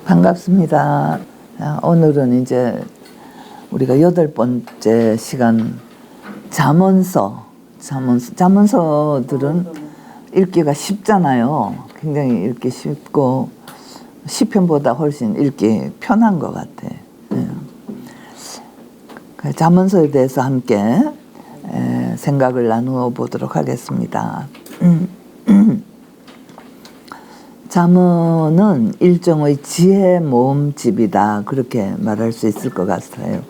반갑습니다. 오늘은 이제 우리가 8번째 시간 잠언서들은 읽기가 쉽잖아요. 굉장히 읽기 쉽고 시편보다 훨씬 읽기 편한 것 같아. 잠언서에 대해서 함께 생각을 나누어 보도록 하겠습니다. 잠언은 일종의 지혜 모음집이다, 그렇게 말할 수 있을 것 같아요.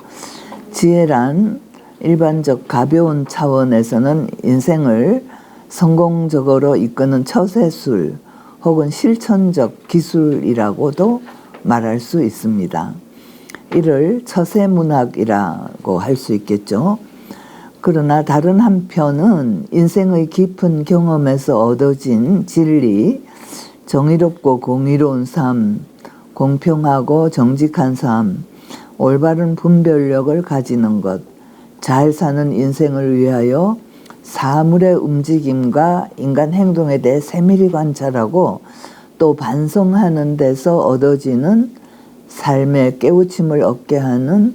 지혜란 일반적 가벼운 차원에서는 인생을 성공적으로 이끄는 처세술 혹은 실천적 기술이라고도 말할 수 있습니다. 이를 처세문학이라고 할 수 있겠죠. 그러나 다른 한편은 인생의 깊은 경험에서 얻어진 진리, 정의롭고 공의로운 삶, 공평하고 정직한 삶, 올바른 분별력을 가지는 것, 잘 사는 인생을 위하여 사물의 움직임과 인간 행동에 대해 세밀히 관찰하고 또 반성하는 데서 얻어지는 삶의 깨우침을 얻게 하는,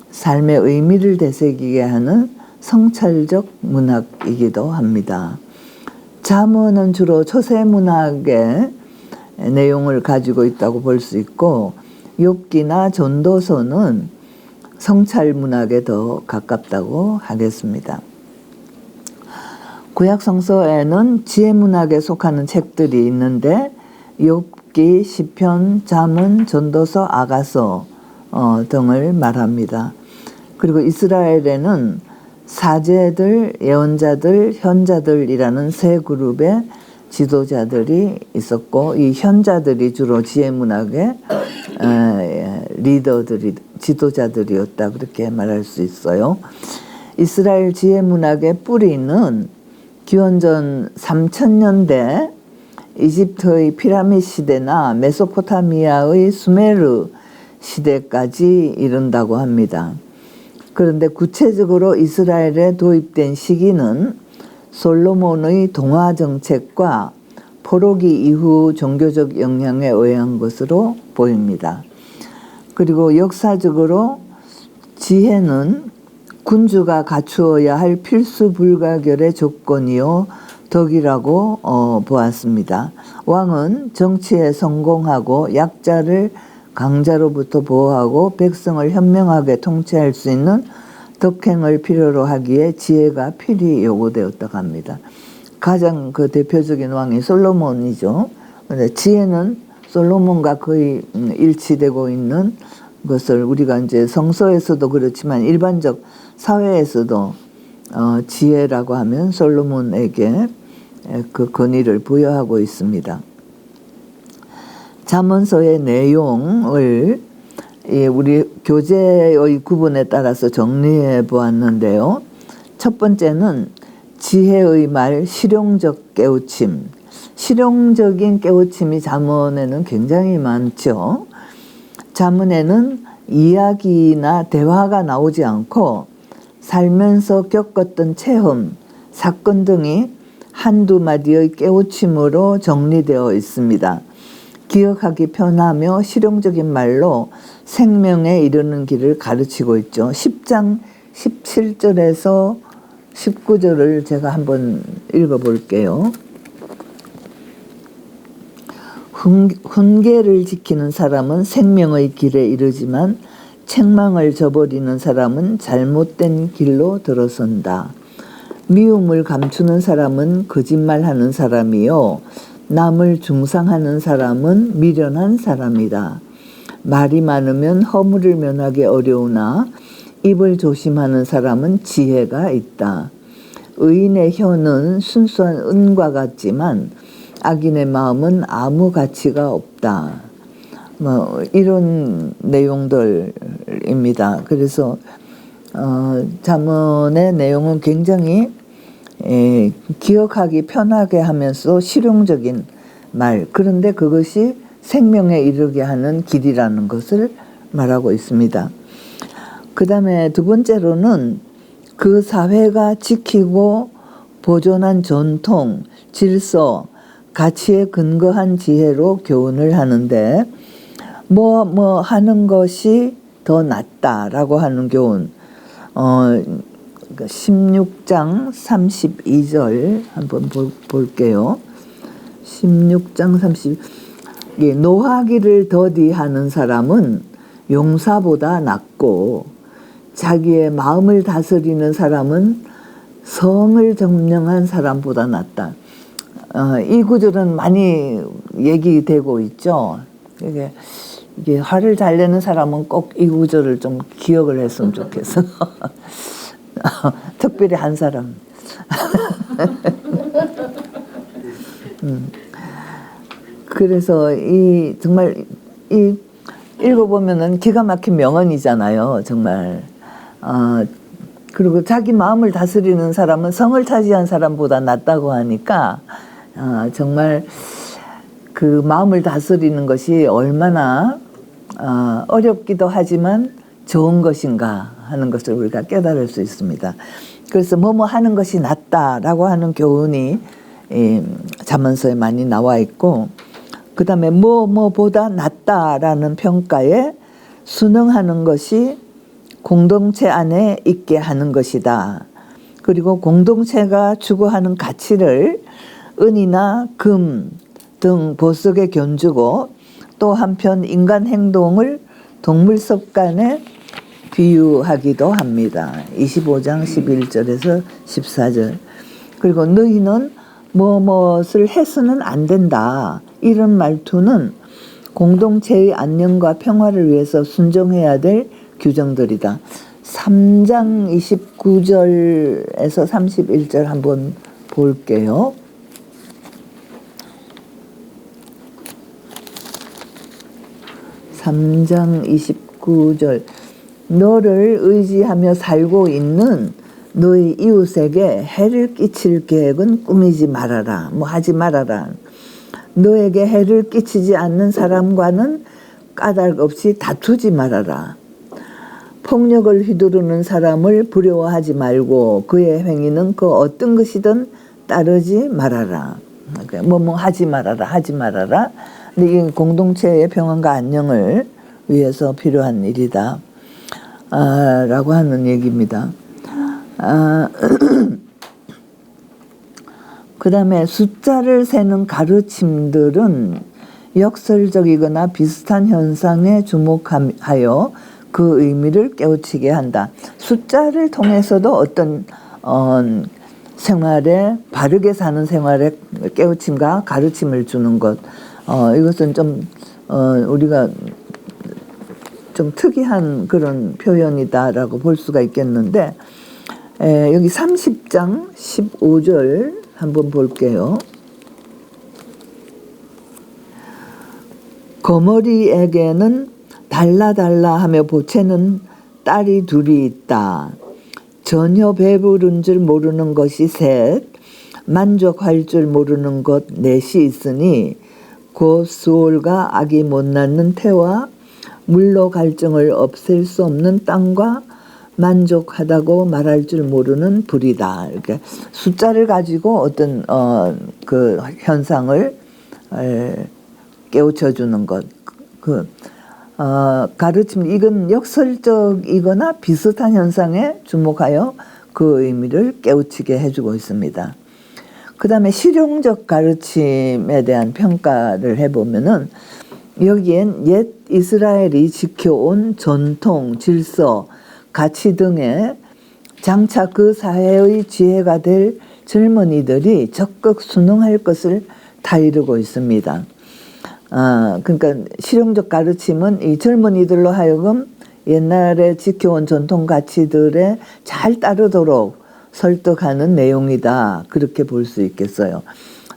삶의 의미를 되새기게 하는 성찰적 문학이기도 합니다. 잠언은 주로 처세문학의 내용을 가지고 있다고 볼 수 있고, 욥기나 전도서는 성찰문학에 더 가깝다고 하겠습니다. 구약 성서에는 지혜문학에 속하는 책들이 있는데 욥기, 시편, 잠언, 전도서, 아가서 등을 말합니다. 그리고 이스라엘에는 사제들, 예언자들, 현자들이라는 세 그룹의 지도자들이 있었고, 이 현자들이 주로 지혜문학의 지도자들이었다, 그렇게 말할 수 있어요. 이스라엘 지혜문학의 뿌리는 기원전 3000년대 이집트의 피라미드 시대나 메소포타미아의 수메르 시대까지 이른다고 합니다. 그런데 구체적으로 이스라엘에 도입된 시기는 솔로몬의 동화 정책과 포로기 이후 종교적 영향에 의한 것으로 보입니다. 그리고 역사적으로 지혜는 군주가 갖추어야 할 필수 불가결의 조건이요 덕이라고 보았습니다. 왕은 정치에 성공하고 약자를 강자로부터 보호하고 백성을 현명하게 통치할 수 있는 덕행을 필요로 하기에 지혜가 필히 요구되었다고 합니다. 가장 그 대표적인 왕이 솔로몬이죠. 그런데 지혜는 솔로몬과 거의 일치되고 있는 것을 우리가 이제 성서에서도 그렇지만 일반적 사회에서도 지혜라고 하면 솔로몬에게 그 권위를 부여하고 있습니다. 잠언서의 내용을 우리 교재의 구분에 따라서 정리해 보았는데요. 첫 번째는 지혜의 말, 실용적 깨우침. 실용적인 깨우침이 잠언에는 굉장히 많죠. 잠언에는 이야기나 대화가 나오지 않고 살면서 겪었던 체험, 사건 등이 한두 마디의 깨우침으로 정리되어 있습니다. 기억하기 편하며 실용적인 말로 생명에 이르는 길을 가르치고 있죠. 10장 17절에서 19절을 제가 한번 읽어볼게요. 훈계를 지키는 사람은 생명의 길에 이르지만 책망을 저버리는 사람은 잘못된 길로 들어선다. 미움을 감추는 사람은 거짓말하는 사람이요 남을 중상하는 사람은 미련한 사람이다. 말이 많으면 허물을 면하기 어려우나 입을 조심하는 사람은 지혜가 있다. 의인의 혀는 순수한 은과 같지만 악인의 마음은 아무 가치가 없다. 이런 내용들입니다. 그래서 잠언의 내용은 굉장히 기억하기 편하게 하면서 실용적인 말, 그런데 그것이 생명에 이르게 하는 길이라는 것을 말하고 있습니다. 그 다음에 두 번째로는 그 사회가 지키고 보존한 전통, 질서, 가치에 근거한 지혜로 교훈을 하는데 뭐 하는 것이 더 낫다라고 하는 교훈. 16장 32절 한번 볼게요. 16장 30. 예, 노하기를 더디하는 사람은 용사보다 낫고 자기의 마음을 다스리는 사람은 성을 점령한 사람보다 낫다. 이 구절은 많이 얘기되고 있죠. 이게 화를 잘 내는 사람은 꼭 이 구절을 좀 기억을 했으면 좋겠어. 특별히 한 사람. 그래서 정말 읽어보면은 기가 막힌 명언이잖아요, 정말. 그리고 자기 마음을 다스리는 사람은 성을 차지한 사람보다 낫다고 하니까 정말 그 마음을 다스리는 것이 얼마나 어렵기도 하지만 좋은 것인가 하는 것을 우리가 깨달을 수 있습니다. 그래서 뭐뭐 하는 것이 낫다라고 하는 교훈이 잠언서에 많이 나와 있고, 그 다음에 뭐뭐보다 낫다라는 평가에 순응하는 것이 공동체 안에 있게 하는 것이다. 그리고 공동체가 추구하는 가치를 은이나 금 등 보석에 견주고, 또 한편 인간 행동을 동물 습관에 비유하기도 합니다. 25장 11절에서 14절. 그리고 너희는 무엇을 해서는 안 된다. 이런 말투는 공동체의 안녕과 평화를 위해서 순종해야 될 규정들이다. 3장 29절에서 31절 한번 볼게요. 3장 29절. 너를 의지하며 살고 있는 너희 이웃에게 해를 끼칠 계획은 꾸미지 말아라. 하지 말아라. 너에게 해를 끼치지 않는 사람과는 까닭 없이 다투지 말아라. 폭력을 휘두르는 사람을 부러워하지 말고 그의 행위는 그 어떤 것이든 따르지 말아라. 하지 말아라. 하지 말아라. 근데 이 공동체의 평안과 안녕을 위해서 필요한 일이다. 라고 하는 얘기입니다. 그 다음에 숫자를 세는 가르침들은 역설적이거나 비슷한 현상에 주목하여 그 의미를 깨우치게 한다. 숫자를 통해서도 어떤 생활에, 바르게 사는 생활에 깨우침과 가르침을 주는 것, 이것은 좀 우리가 좀 특이한 그런 표현이다라고 볼 수가 있겠는데, 여기 30장 15절 한번 볼게요. 거머리에게는 달라달라 하며 보채는 딸이 둘이 있다. 전혀 배부른 줄 모르는 것이 셋, 만족할 줄 모르는 것 넷이 있으니 곧 수월과 악이 못 낳는 태와 물로 갈증을 없앨 수 없는 땅과 만족하다고 말할 줄 모르는 불이다. 이렇게 숫자를 가지고 어떤 그 현상을 깨우쳐 주는 것. 가르침, 이건 역설적이거나 비슷한 현상에 주목하여 그 의미를 깨우치게 해주고 있습니다. 그 다음에 실용적 가르침에 대한 평가를 해보면은 여기엔 옛 이스라엘이 지켜온 전통, 질서, 가치 등에 장차 그 사회의 지혜가 될 젊은이들이 적극 순응할 것을 다 이루고 있습니다. 그러니까 실용적 가르침은 이 젊은이들로 하여금 옛날에 지켜온 전통 가치들에 잘 따르도록 설득하는 내용이다. 그렇게 볼 수 있겠어요.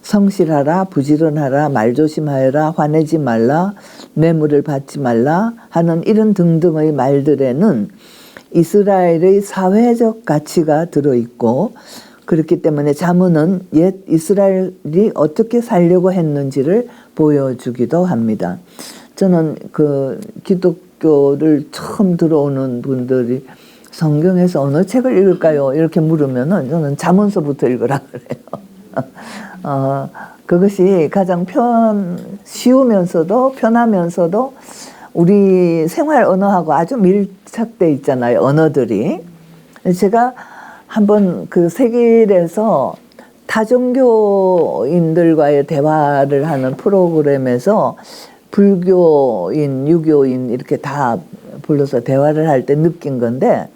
성실하라, 부지런하라, 말조심하여라, 화내지 말라, 뇌물을 받지 말라 하는 이런 등등의 말들에는 이스라엘의 사회적 가치가 들어있고, 그렇기 때문에 잠언은 옛 이스라엘이 어떻게 살려고 했는지를 보여주기도 합니다. 저는 그 기독교를 처음 들어오는 분들이 성경에서 어느 책을 읽을까요? 이렇게 물으면은 저는 잠언서부터 읽으라 그래요. 그것이 가장 쉬우면서도 편하면서도 우리 생활 언어하고 아주 밀착돼 있잖아요. 언어들이. 제가 한번 그 세길에서 타종교인들과의 대화를 하는 프로그램에서 불교인, 유교인 이렇게 다 불러서 대화를 할 때 느낀 건데,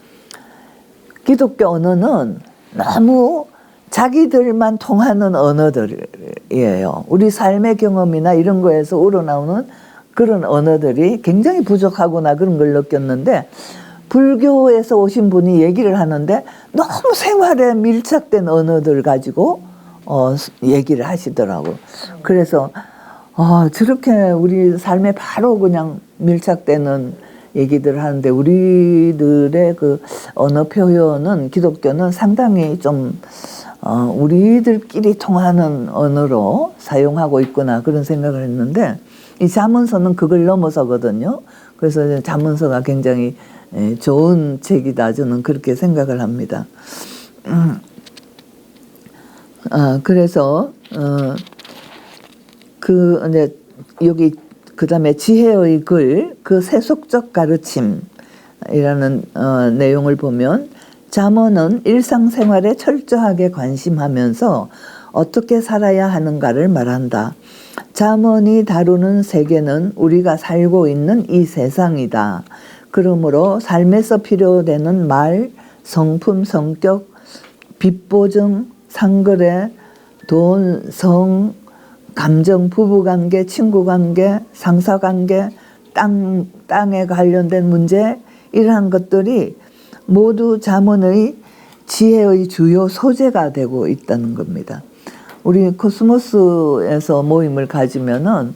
기독교 언어는 너무 자기들만 통하는 언어들이에요. 우리 삶의 경험이나 이런 거에서 우러나오는 그런 언어들이 굉장히 부족하구나, 그런 걸 느꼈는데, 불교에서 오신 분이 얘기를 하는데 너무 생활에 밀착된 언어들 가지고 얘기를 하시더라고요. 그래서 저렇게 우리 삶에 바로 그냥 밀착되는 얘기들을 하는데, 우리들의 그 언어 표현은, 기독교는 상당히 좀 우리들끼리 통하는 언어로 사용하고 있구나, 그런 생각을 했는데, 이 잠언서는 그걸 넘어서거든요. 그래서 잠언서가 굉장히 좋은 책이다, 저는 그렇게 생각을 합니다. 그래서 이제 여기 그다음에 지혜의 글, 그 세속적 가르침이라는 내용을 보면, 잠언은 일상생활에 철저하게 관심하면서 어떻게 살아야 하는가를 말한다. 잠언이 다루는 세계는 우리가 살고 있는 이 세상이다. 그러므로 삶에서 필요되는 말, 성품, 성격, 빚보증, 상거래, 돈, 성, 감정, 부부관계, 친구관계, 상사관계, 땅에 관련된 문제, 이러한 것들이 모두 잠언의 지혜의 주요 소재가 되고 있다는 겁니다. 우리 코스모스에서 모임을 가지면은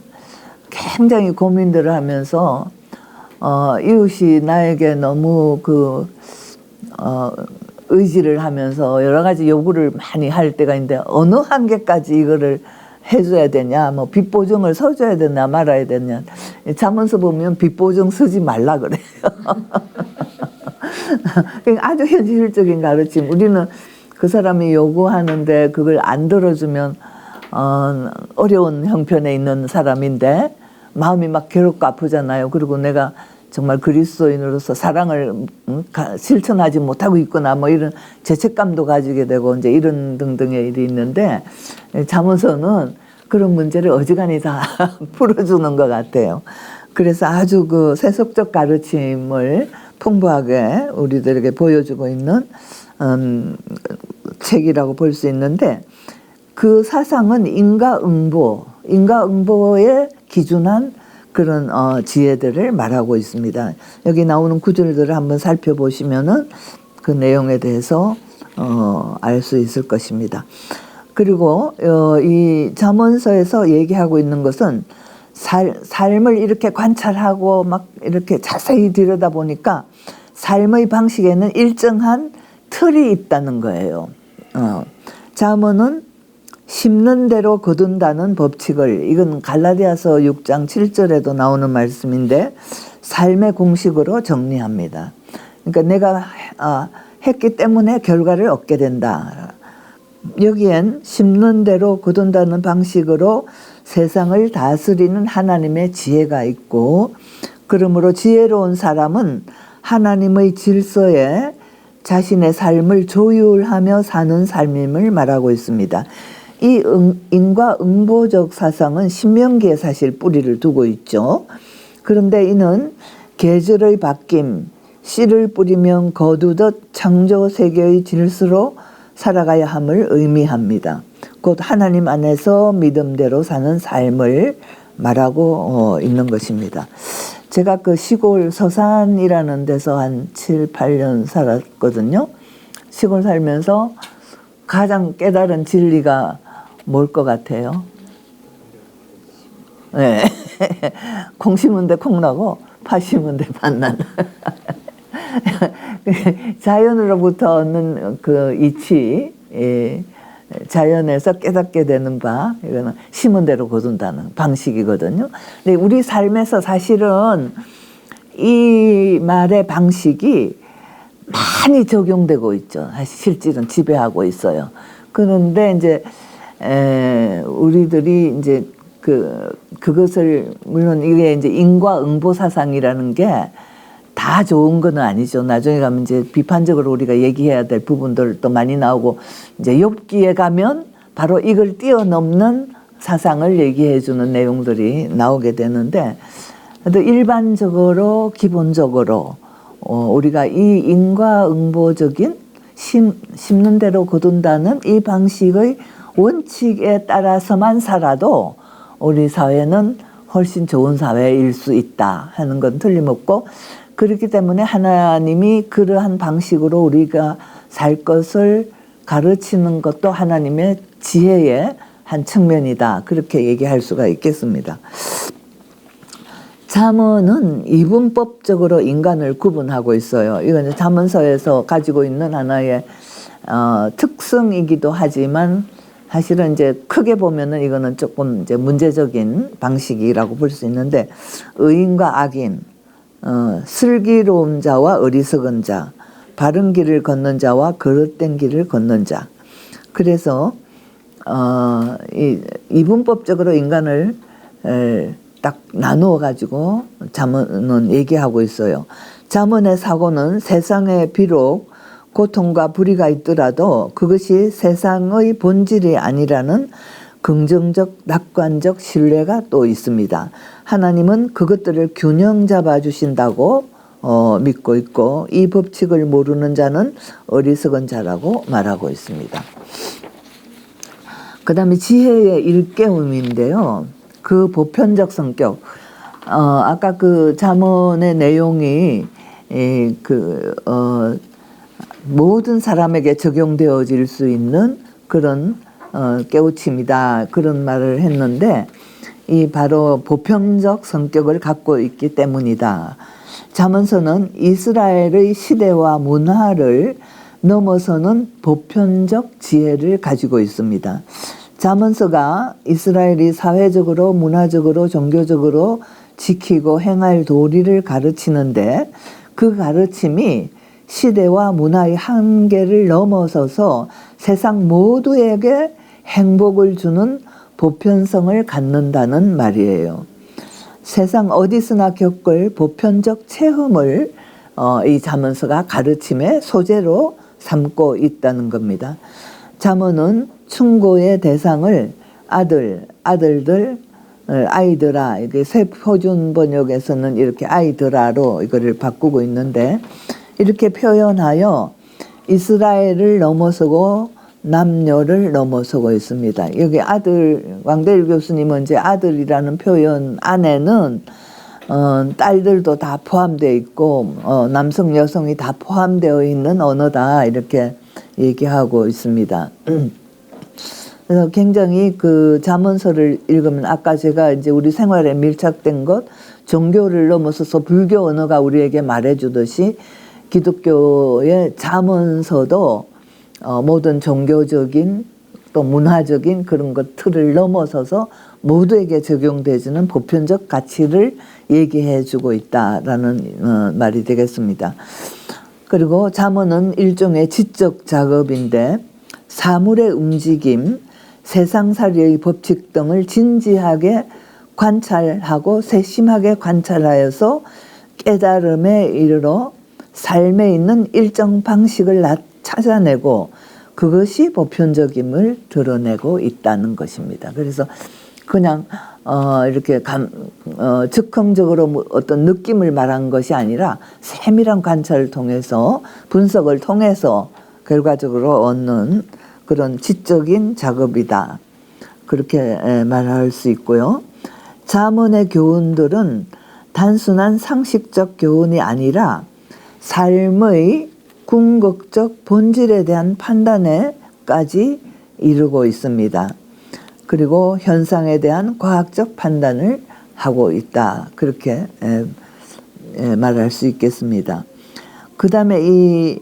굉장히 고민들을 하면서 이웃이 나에게 너무 의지를 하면서 여러 가지 요구를 많이 할 때가 있는데, 어느 한계까지 이거를 해줘야 되냐, 뭐 빚보증을 서줘야 되냐 말아야 되냐. 잠언서 보면 빚보증 서지 말라 그래요. 아주 현실적인 가르침. 우리는 그 사람이 요구하는데 그걸 안 들어주면 어려운 형편에 있는 사람인데 마음이 막 괴롭고 아프잖아요. 그리고 내가 정말 그리스도인으로서 사랑을 실천하지 못하고 있구나, 뭐 이런 죄책감도 가지게 되고, 이제 이런 등등의 일이 있는데, 잠언서는 그런 문제를 어지간히 다 풀어주는 것 같아요. 그래서 아주 그 세속적 가르침을 풍부하게 우리들에게 보여주고 있는 책이라고 볼 수 있는데, 그 사상은 인과응보에 기준한 그런 지혜들을 말하고 있습니다. 여기 나오는 구절들을 한번 살펴보시면은 그 내용에 대해서 알 수 있을 것입니다. 그리고 이 잠언서에서 얘기하고 있는 것은 삶을 이렇게 관찰하고 막 이렇게 자세히 들여다보니까 삶의 방식에는 일정한 틀이 있다는 거예요. 잠언은 심는 대로 거둔다는 법칙을, 이건 갈라디아서 6장 7절에도 나오는 말씀인데, 삶의 공식으로 정리합니다. 그러니까 내가 했기 때문에 결과를 얻게 된다. 여기엔 심는 대로 거둔다는 방식으로 세상을 다스리는 하나님의 지혜가 있고, 그러므로 지혜로운 사람은 하나님의 질서에 자신의 삶을 조율하며 사는 삶임을 말하고 있습니다. 이 인과응보적 사상은 신명기에 사실 뿌리를 두고 있죠. 그런데 이는 계절의 바뀜, 씨를 뿌리면 거두듯 창조 세계의 질서로 살아가야 함을 의미합니다. 곧 하나님 안에서 믿음대로 사는 삶을 말하고 있는 것입니다. 제가 그 시골 서산이라는 데서 한 7, 8년 살았거든요. 시골 살면서 가장 깨달은 진리가 뭘 것 같아요? 네. 콩 심은 데 콩 나고 팥 심은 데 팥 나는. 자연으로부터 얻는 그 이치, 자연에서 깨닫게 되는 바, 이거는 심은 대로 거둔다는 방식이거든요. 근데 우리 삶에서 사실은 이 말의 방식이 많이 적용되고 있죠. 실질은 지배하고 있어요. 그런데 이제 우리들이 이제 그것을 물론 이게 이제 인과응보 사상이라는 게 다 좋은 건 아니죠. 나중에 가면 이제 비판적으로 우리가 얘기해야 될 부분들도 많이 나오고 이제 욥기에 가면 바로 이걸 뛰어넘는 사상을 얘기해 주는 내용들이 나오게 되는데 일반적으로 기본적으로 우리가 이 인과응보적인 심는 대로 거둔다는 이 방식의 원칙에 따라서만 살아도 우리 사회는 훨씬 좋은 사회일 수 있다 하는 건 틀림없고, 그렇기 때문에 하나님이 그러한 방식으로 우리가 살 것을 가르치는 것도 하나님의 지혜의 한 측면이다, 그렇게 얘기할 수가 있겠습니다. 잠언은 이분법적으로 인간을 구분하고 있어요. 이건 잠언서에서 가지고 있는 하나의 특성이기도 하지만 사실은 이제 크게 보면은 이거는 조금 이제 문제적인 방식이라고 볼 수 있는데, 의인과 악인, 슬기로운 자와 어리석은 자, 바른 길을 걷는 자와 거릇된 길을 걷는 자. 그래서 이분법적으로 인간을 딱 나누어 가지고 잠언은 얘기하고 있어요. 잠언의 사고는 세상에 비록 고통과 불의가 있더라도 그것이 세상의 본질이 아니라는 긍정적 낙관적 신뢰가 또 있습니다. 하나님은 그것들을 균형 잡아 주신다고 믿고 있고, 이 법칙을 모르는 자는 어리석은 자라고 말하고 있습니다. 그 다음에 지혜의 일깨움인데요. 그 보편적 성격, 아까 그 잠언의 내용이 모든 사람에게 적용되어질 수 있는 그런 깨우침이다, 그런 말을 했는데, 이 바로 보편적 성격을 갖고 있기 때문이다. 잠언서는 이스라엘의 시대와 문화를 넘어서는 보편적 지혜를 가지고 있습니다. 잠언서가 이스라엘이 사회적으로, 문화적으로, 종교적으로 지키고 행할 도리를 가르치는데, 그 가르침이 시대와 문화의 한계를 넘어서서 세상 모두에게 행복을 주는 보편성을 갖는다는 말이에요. 세상 어디서나 겪을 보편적 체험을 이 잠언서가 가르침의 소재로 삼고 있다는 겁니다. 잠언은 충고의 대상을 아들들, 아이들아, 이게 새 표준 번역에서는 이렇게 아이들아로 이거를 바꾸고 있는데, 이렇게 표현하여 이스라엘을 넘어서고 남녀를 넘어서고 있습니다. 여기 아들, 왕대일 교수님은 이제 아들이라는 표현 안에는 딸들도 다 포함되어 있고 남성, 여성이 다 포함되어 있는 언어다, 이렇게 얘기하고 있습니다. 그래서 굉장히 그 잠언서를 읽으면 아까 제가 이제 우리 생활에 밀착된 것, 종교를 넘어서서 불교 언어가 우리에게 말해주듯이 기독교의 잠언서도 모든 종교적인 또 문화적인 그런 것들을 넘어서서 모두에게 적용되지는 보편적 가치를 얘기해 주고 있다라는 말이 되겠습니다. 그리고 잠언은 일종의 지적 작업인데, 사물의 움직임, 세상살이의 법칙 등을 진지하게 관찰하고 세심하게 관찰하여서 깨달음에 이르러 삶에 있는 일정 방식을 찾아내고 그것이 보편적임을 드러내고 있다는 것입니다. 그래서 그냥 이렇게 즉흥적으로 어떤 느낌을 말한 것이 아니라 세밀한 관찰을 통해서, 분석을 통해서 결과적으로 얻는 그런 지적인 작업이다, 그렇게 말할 수 있고요. 잠언의 교훈들은 단순한 상식적 교훈이 아니라 삶의 궁극적 본질에 대한 판단에까지 이르고 있습니다. 그리고 현상에 대한 과학적 판단을 하고 있다, 그렇게 말할 수 있겠습니다. 그 다음에 이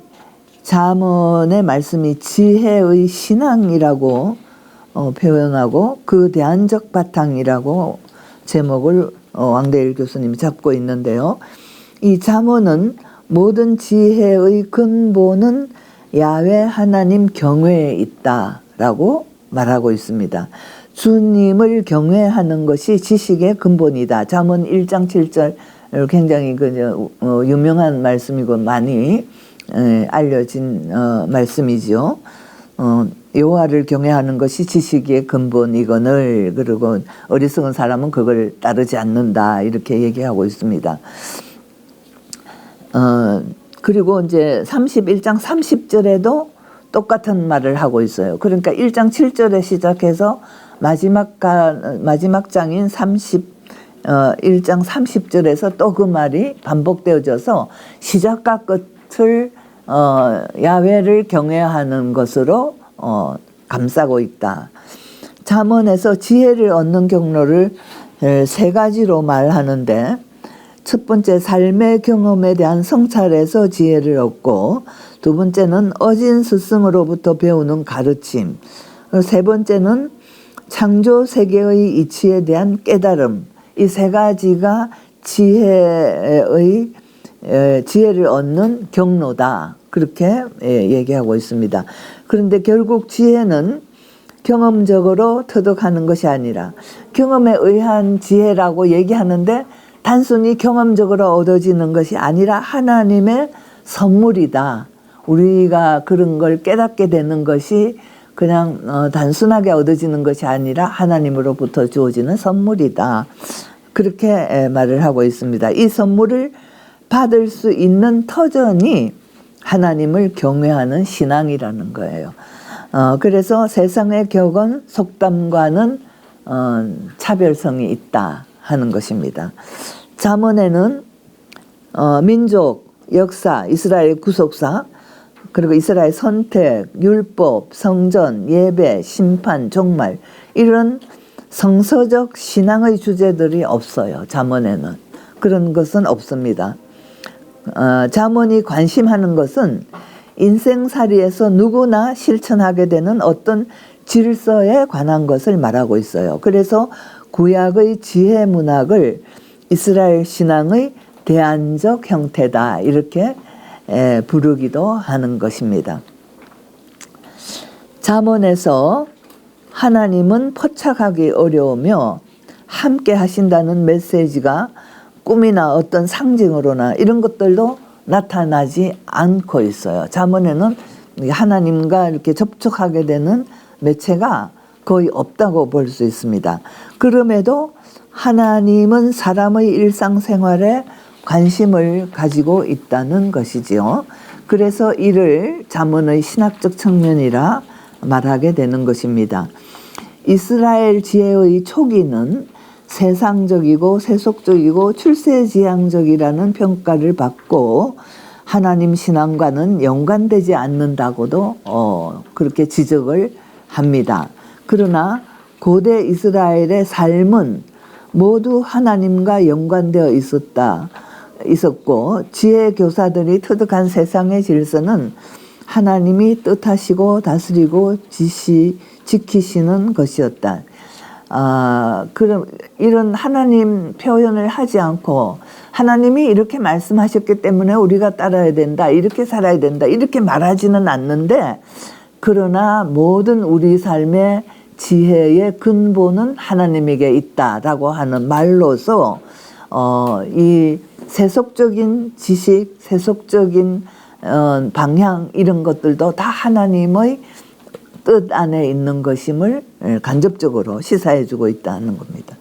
잠언의 말씀이 지혜의 신앙이라고 표현하고 그 대안적 바탕이라고 제목을 왕대일 교수님이 잡고 있는데요. 이 잠언은 모든 지혜의 근본은 야훼 하나님 경외에 있다라고 말하고 있습니다. 주님을 경외하는 것이 지식의 근본이다. 잠언 1장 7절 굉장히 유명한 말씀이고 많이 알려진 말씀이죠. 여호와를 경외하는 것이 지식의 근본이거늘, 그리고 어리석은 사람은 그걸 따르지 않는다, 이렇게 얘기하고 있습니다. 그리고 이제 31장 30절에도 똑같은 말을 하고 있어요. 그러니까 1장 7절에 시작해서 마지막 장인 1장 30절에서 또 그 말이 반복되어져서 시작과 끝을 야훼를 경외하는 것으로 감싸고 있다. 잠언에서 지혜를 얻는 경로를 세 가지로 말하는데, 첫 번째 삶의 경험에 대한 성찰에서 지혜를 얻고, 두 번째는 어진 스승으로부터 배우는 가르침, 세 번째는 창조 세계의 이치에 대한 깨달음. 이 세 가지가 지혜를 얻는 경로다, 그렇게 얘기하고 있습니다. 그런데 결국 지혜는 경험적으로 터득하는 것이 아니라, 경험에 의한 지혜라고 얘기하는데 단순히 경험적으로 얻어지는 것이 아니라 하나님의 선물이다. 우리가 그런 걸 깨닫게 되는 것이 그냥 단순하게 얻어지는 것이 아니라 하나님으로부터 주어지는 선물이다, 그렇게 말을 하고 있습니다. 이 선물을 받을 수 있는 터전이 하나님을 경외하는 신앙이라는 거예요. 그래서 세상의 격언, 속담과는 차별성이 있다 하는 것입니다. 잠언에는 민족, 역사, 이스라엘 구속사, 그리고 이스라엘 선택, 율법, 성전, 예배, 심판, 종말, 이런 성서적 신앙의 주제들이 없어요. 잠언에는 그런 것은 없습니다. 잠언이 관심하는 것은 인생살이에서 누구나 실천하게 되는 어떤 질서에 관한 것을 말하고 있어요. 그래서 구약의 지혜 문학을 이스라엘 신앙의 대안적 형태다, 이렇게 부르기도 하는 것입니다. 잠언에서 하나님은 포착하기 어려우며 함께 하신다는 메시지가 꿈이나 어떤 상징으로나 이런 것들도 나타나지 않고 있어요. 잠언에는 하나님과 이렇게 접촉하게 되는 매체가 거의 없다고 볼 수 있습니다. 그럼에도 하나님은 사람의 일상생활에 관심을 가지고 있다는 것이지요. 그래서 이를 잠언의 신학적 측면이라 말하게 되는 것입니다. 이스라엘 지혜의 초기는 세상적이고 세속적이고 출세지향적이라는 평가를 받고 하나님 신앙과는 연관되지 않는다고도 그렇게 지적을 합니다. 그러나 고대 이스라엘의 삶은 모두 하나님과 연관되어 있었고 지혜 교사들이 터득한 세상의 질서는 하나님이 뜻하시고 다스리고 지키시는 것이었다. 그럼 이런 하나님 표현을 하지 않고 하나님이 이렇게 말씀하셨기 때문에 우리가 따라야 된다, 이렇게 살아야 된다, 이렇게 말하지는 않는데, 그러나 모든 우리 삶의 지혜의 근본은 하나님에게 있다라고 하는 말로서 이 세속적인 지식, 세속적인 방향, 이런 것들도 다 하나님의 뜻 안에 있는 것임을 간접적으로 시사해주고 있다는 겁니다.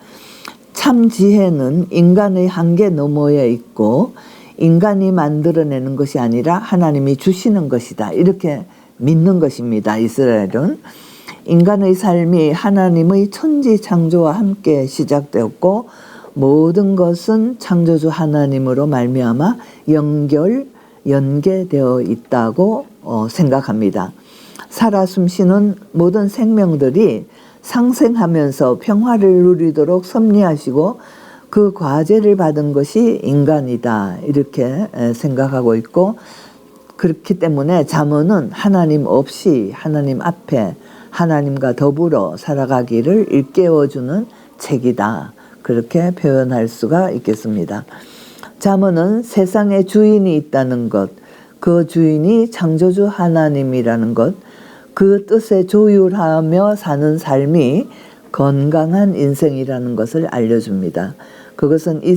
참 지혜는 인간의 한계 너머에 있고 인간이 만들어내는 것이 아니라 하나님이 주시는 것이다, 이렇게 믿는 것입니다. 이스라엘은 인간의 삶이 하나님의 천지 창조와 함께 시작되었고 모든 것은 창조주 하나님으로 말미암아 연계되어 있다고 생각합니다. 살아 숨쉬는 모든 생명들이 상생하면서 평화를 누리도록 섭리하시고 그 과제를 받은 것이 인간이다, 이렇게 생각하고 있고, 그렇기 때문에 잠언은 하나님 없이 하나님 앞에 하나님과 더불어 살아가기를 일깨워주는 책이다, 그렇게 표현할 수가 있겠습니다. 잠언은 세상에 주인이 있다는 것, 그 주인이 창조주 하나님이라는 것, 그 뜻에 조율하며 사는 삶이 건강한 인생이라는 것을 알려줍니다. 그것은 이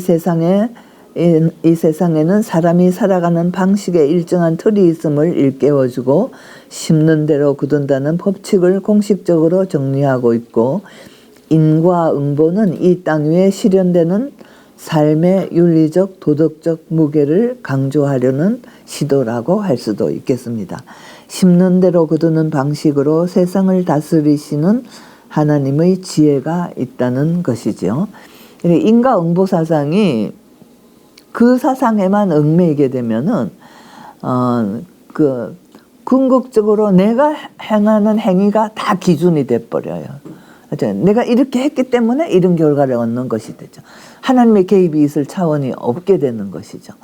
세상에는 사람이 살아가는 방식에 일정한 틀이 있음을 일깨워주고 심는 대로 굳은다는 법칙을 공식적으로 정리하고 있고, 인과응보는 이 땅 위에 실현되는 삶의 윤리적 도덕적 무게를 강조하려는 시도라고 할 수도 있겠습니다. 심는 대로 거두는 방식으로 세상을 다스리시는 하나님의 지혜가 있다는 것이죠. 인과응보 사상이 그 사상에만 얽매이게 되면은 궁극적으로 내가 행하는 행위가 다 기준이 돼 버려요. 내가 이렇게 했기 때문에 이런 결과를 얻는 것이 되죠. 하나님의 개입이 있을 차원이 없게 되는 것이죠.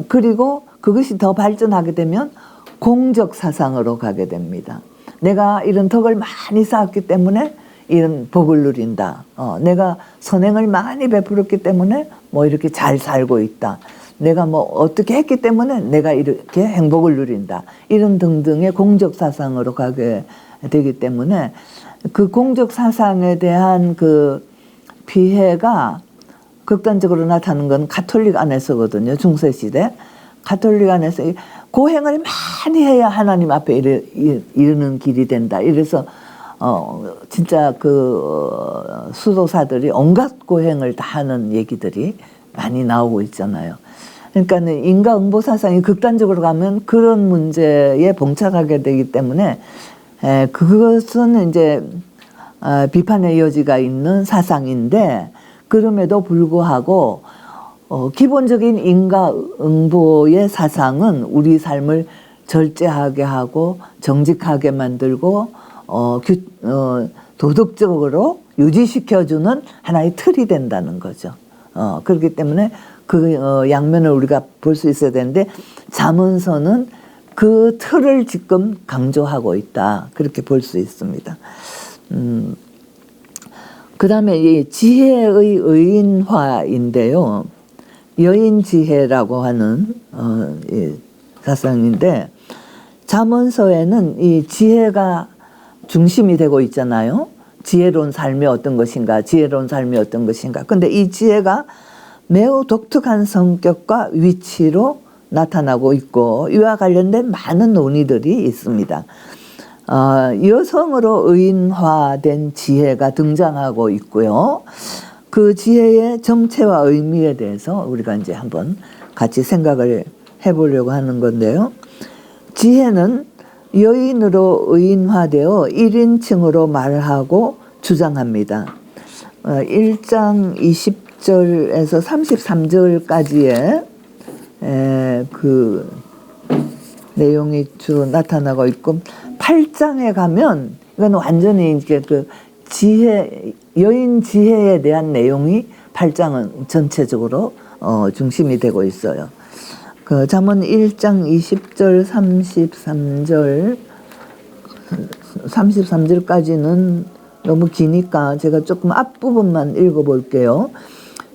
그리고 그것이 더 발전하게 되면 공적 사상으로 가게 됩니다. 내가 이런 덕을 많이 쌓았기 때문에 이런 복을 누린다. 내가 선행을 많이 베풀었기 때문에 뭐 이렇게 잘 살고 있다. 내가 뭐 어떻게 했기 때문에 내가 이렇게 행복을 누린다. 이런 등등의 공적 사상으로 가게 되기 때문에 그 공적 사상에 대한 그 피해가 극단적으로 나타나는 건 가톨릭 안에서거든요. 중세시대. 가톨릭 안에서 고행을 많이 해야 하나님 앞에 이르는 길이 된다. 이래서 진짜 수도사들이 온갖 고행을 다 하는 얘기들이 많이 나오고 있잖아요. 그러니까 인과응보 사상이 극단적으로 가면 그런 문제에 봉착하게 되기 때문에 그것은 이제 비판의 여지가 있는 사상인데, 그럼에도 불구하고 기본적인 인과응보의 사상은 우리 삶을 절제하게 하고 정직하게 만들고 도덕적으로 유지시켜주는 하나의 틀이 된다는 거죠. 그렇기 때문에 그 양면을 우리가 볼 수 있어야 되는데, 잠언서는 그 틀을 지금 강조하고 있다. 그렇게 볼 수 있습니다. 그 다음에 이 지혜의 의인화인데요. 여인지혜라고 하는 사상인데, 잠언서에는 이 지혜가 중심이 되고 있잖아요. 지혜로운 삶이 어떤 것인가, 지혜로운 삶이 어떤 것인가. 근데 이 지혜가 매우 독특한 성격과 위치로 나타나고 있고, 이와 관련된 많은 논의들이 있습니다. 여성으로 의인화된 지혜가 등장하고 있고요. 그 지혜의 정체와 의미에 대해서 우리가 이제 한번 같이 생각을 해보려고 하는 건데요. 지혜는 여인으로 의인화되어 1인칭으로 말하고 주장합니다. 1장 20절에서 33절까지의 그 내용이 주로 나타나고 있고, 8장에 가면 이건 완전히 이제 그 여인 지혜에 대한 내용이 8장은 전체적으로 중심이 되고 있어요. 그 잠언 1장 20절 33절까지는 너무 기니까 제가 조금 앞부분만 읽어볼게요.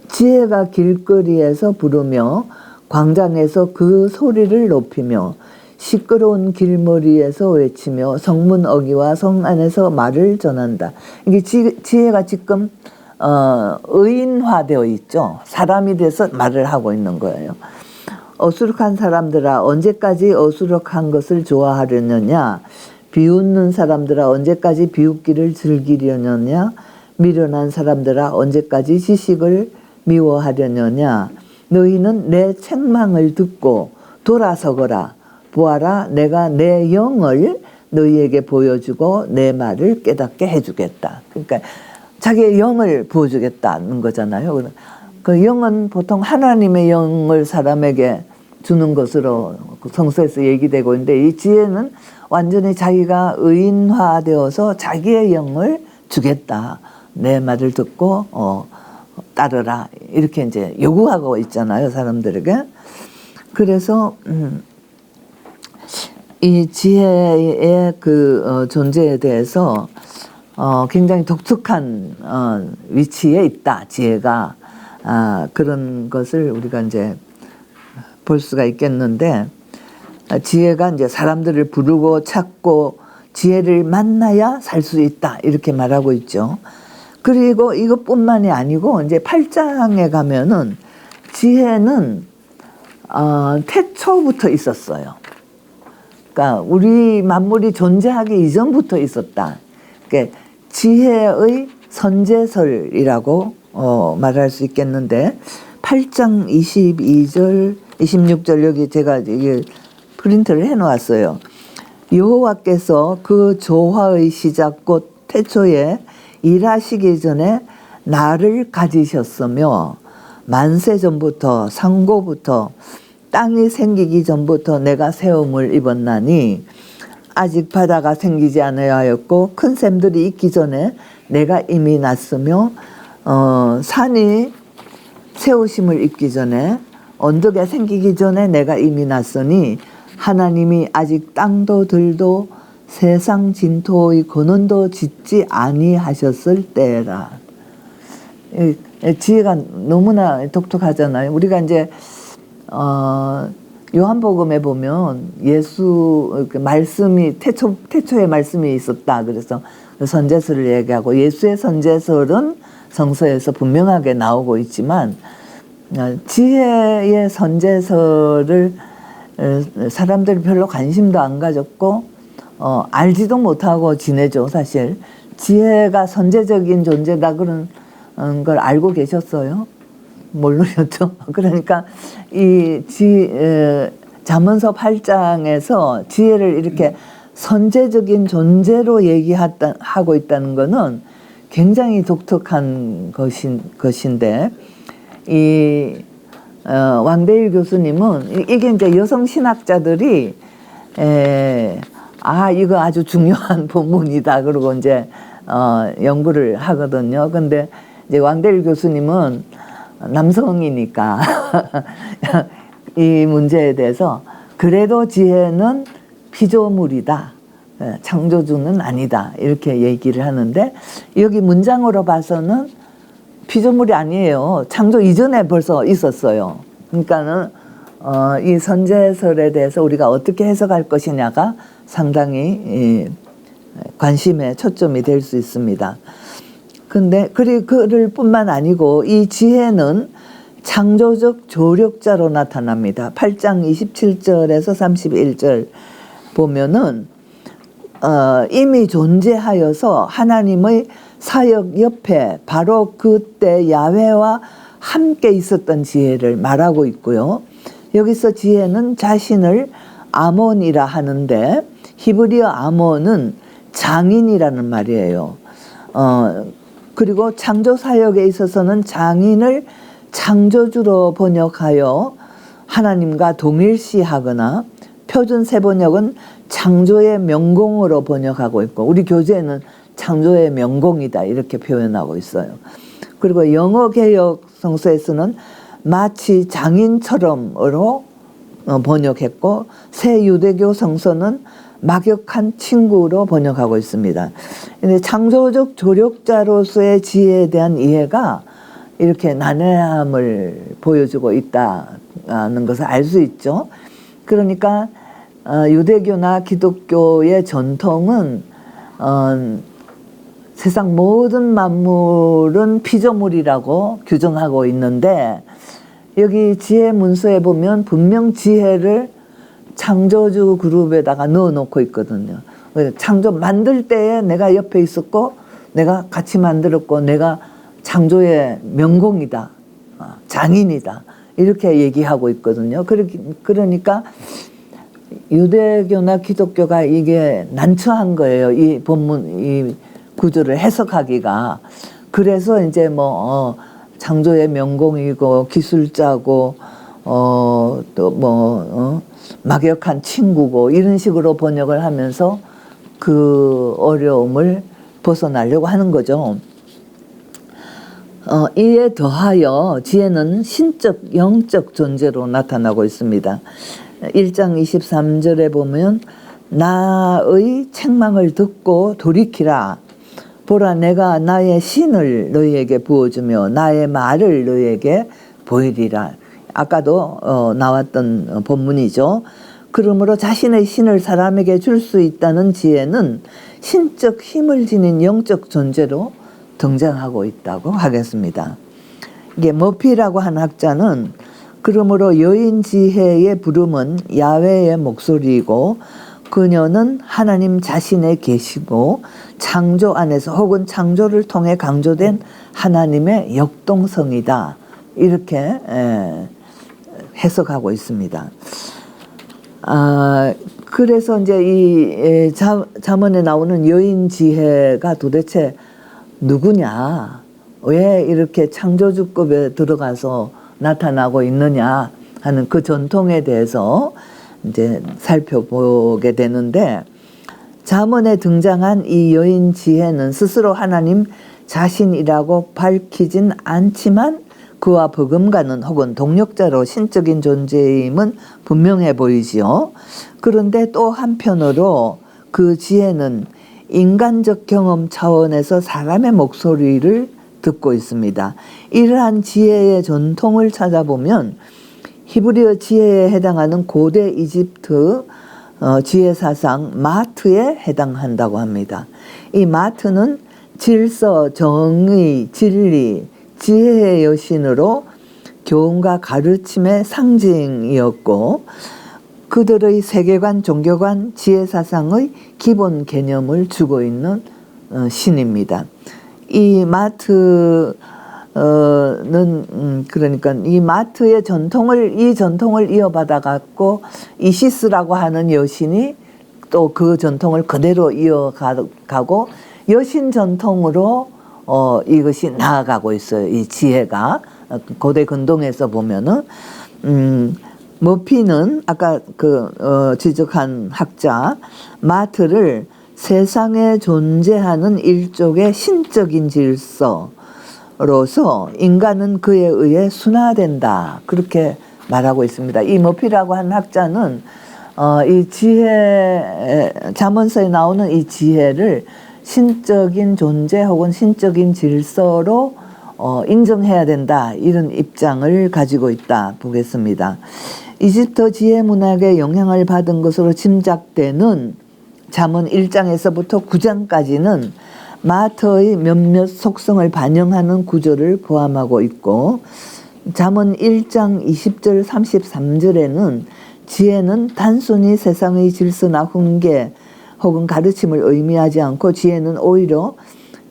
지혜가 길거리에서 부르며 광장에서 그 소리를 높이며 시끄러운 길머리에서 외치며 성문 어귀와 성 안에서 말을 전한다. 이게 지혜가 지금 의인화되어 있죠. 사람이 돼서 말을 하고 있는 거예요. 어수룩한 사람들아, 언제까지 어수룩한 것을 좋아하려느냐? 비웃는 사람들아, 언제까지 비웃기를 즐기려느냐? 미련한 사람들아, 언제까지 지식을 미워하려느냐? 너희는 내 책망을 듣고 돌아서거라. 보아라, 내가 내 영을 너희에게 보여주고 내 말을 깨닫게 해주겠다. 그러니까 자기의 영을 보여주겠다는 거잖아요. 그 영은 보통 하나님의 영을 사람에게 주는 것으로 성서에서 얘기되고 있는데, 이 지혜는 완전히 자기가 의인화되어서 자기의 영을 주겠다. 내 말을 듣고 따르라. 이렇게 이제 요구하고 있잖아요, 사람들에게. 그래서 이 지혜의 그 존재에 대해서 굉장히 독특한 위치에 있다, 지혜가. 그런 것을 우리가 이제 볼 수가 있겠는데, 지혜가 이제 사람들을 부르고 찾고 지혜를 만나야 살 수 있다 이렇게 말하고 있죠. 그리고 이것뿐만이 아니고 이제 8장에 가면은 지혜는 태초부터 있었어요. 그러니까 우리 만물이 존재하기 이전부터 있었다. 그러니까 지혜의 선제설이라고 말할 수 있겠는데 8장 22절 26절 여기 제가 이게 프린트를 해놓았어요. 여호와께서 그 조화의 시작 곧 태초에 일하시기 전에 나를 가지셨으며 만세 전부터 상고부터 땅이 생기기 전부터 내가 세움을 입었나니 아직 바다가 생기지 아니하였고 큰 샘들이 있기 전에 내가 이미 났으며 산이 세우심을 입기 전에 언덕에 생기기 전에 내가 이미 났으니 하나님이 아직 땅도 들도 세상 진토의 근원도 짓지 아니하셨을 때라. 지혜가 너무나 독특하잖아요. 우리가 이제 요한복음에 보면 예수 말씀이 태초에 말씀이 있었다. 그래서 선제설을 얘기하고 예수의 선제설은 성서에서 분명하게 나오고 있지만 지혜의 선제설을 사람들이 별로 관심도 안 가졌고 알지도 못하고 지내죠. 사실 지혜가 선제적인 존재다 그런 걸 알고 계셨어요? 모르셨죠? 그러니까 이 잠언서 8장에서 지혜를 이렇게 선제적인 존재로 얘기하고 있다는 것은 굉장히 독특한 것인데 이 왕대일 교수님은 이게 이제 여성 신학자들이 이거 아주 중요한 본문이다 그러고 이제 연구를 하거든요. 근데 이제 왕대일 교수님은 남성이니까 이 문제에 대해서 그래도 지혜는 피조물이다. 창조주는 아니다. 이렇게 얘기를 하는데 여기 문장으로 봐서는 피조물이 아니에요. 창조 이전에 벌써 있었어요. 그러니까는 이 선제설에 대해서 우리가 어떻게 해석할 것이냐가 상당히 관심의 초점이 될 수 있습니다. 근데 그를 뿐만 아니고 이 지혜는 창조적 조력자로 나타납니다. 8장 27절에서 31절 보면은 이미 존재하여서 하나님의 사역 옆에 바로 그때 야훼와 함께 있었던 지혜를 말하고 있고요. 여기서 지혜는 자신을 아몬이라 하는데 히브리어 아몬은 장인이라는 말이에요. 그리고 창조 사역에 있어서는 장인을 창조주로 번역하여 하나님과 동일시하거나 표준 세번역은 창조의 명공으로 번역하고 있고 우리 교재에는 창조의 명공이다 이렇게 표현하고 있어요. 그리고 영어 개역 성서에서는 마치 장인처럼으로 번역했고 새 유대교 성서는 막역한 친구로 번역하고 있습니다. 근데 창조적 조력자로서의 지혜에 대한 이해가 이렇게 난해함을 보여주고 있다는 것을 알 수 있죠. 그러니까 유대교나 기독교의 전통은 세상 모든 만물은 피조물이라고 규정하고 있는데 여기 지혜 문서에 보면 분명 지혜를 창조주 그룹에다가 넣어놓고 있거든요. 창조 만들 때에 내가 옆에 있었고 내가 같이 만들었고 내가 창조의 명공이다. 장인이다. 이렇게 얘기하고 있거든요. 그러니까 유대교나 기독교가 이게 난처한 거예요. 이 본문, 이 구조를 해석하기가. 그래서 이제 창조의 명공이고 기술자고 또 막역한 친구고 이런 식으로 번역을 하면서 그 어려움을 벗어나려고 하는 거죠. 이에 더하여 지혜는 신적, 영적 존재로 나타나고 있습니다. 1장 23절에 보면 나의 책망을 듣고 돌이키라. 보라 내가 나의 신을 너희에게 부어주며 나의 말을 너희에게 보이리라. 아까도 나왔던 본문이죠. 그러므로 자신의 신을 사람에게 줄 수 있다는 지혜는 신적 힘을 지닌 영적 존재로 등장하고 있다고 하겠습니다. 이게 머피라고 한 학자는 그러므로 여인 지혜의 부름은 야훼의 목소리이고 그녀는 하나님 자신에 계시고 창조 안에서 혹은 창조를 통해 강조된 하나님의 역동성이다. 이렇게 해석하고 있습니다. 그래서 이제 이 잠언에 나오는 여인 지혜가 도대체 누구냐? 왜 이렇게 창조주급에 들어가서 나타나고 있느냐 하는 그 전통에 대해서 이제 살펴보게 되는데, 잠언에 등장한 이 여인 지혜는 스스로 하나님 자신이라고 밝히진 않지만 그와 버금가는 혹은 동력자로 신적인 존재임은 분명해 보이지요. 그런데 또 한편으로 그 지혜는 인간적 경험 차원에서 사람의 목소리를 듣고 있습니다. 이러한 지혜의 전통을 찾아보면 히브리어 지혜에 해당하는 고대 이집트 지혜 사상 마트에 해당한다고 합니다. 이 마트는 질서, 정의, 진리, 지혜의 여신으로 교훈과 가르침의 상징이었고 그들의 세계관, 종교관, 지혜 사상의 기본 개념을 주고 있는 신입니다. 이 마트는 그러니까 이 마트의 전통을 이어받아 갖고 이시스라고 하는 여신이 또 그 전통을 그대로 이어가고 여신 전통으로 이것이 나아가고 있어요. 이 지혜가 고대 근동에서 보면은 머피는 아까 지적한 학자 마트를 세상에 존재하는 일종의 신적인 질서로서 인간은 그에 의해 순화된다 그렇게 말하고 있습니다. 이 머피라고 하는 학자는 이 지혜 잠언서에 나오는 이 지혜를 신적인 존재 혹은 신적인 질서로 인정해야 된다 이런 입장을 가지고 있다 보겠습니다. 이집트 지혜 문학의 영향을 받은 것으로 짐작되는 잠언 1장에서부터 9장까지는 마트의 몇몇 속성을 반영하는 구조를 포함하고 있고 잠언 1장 20절 33절에는 지혜는 단순히 세상의 질서나 훈계 혹은 가르침을 의미하지 않고 지혜는 오히려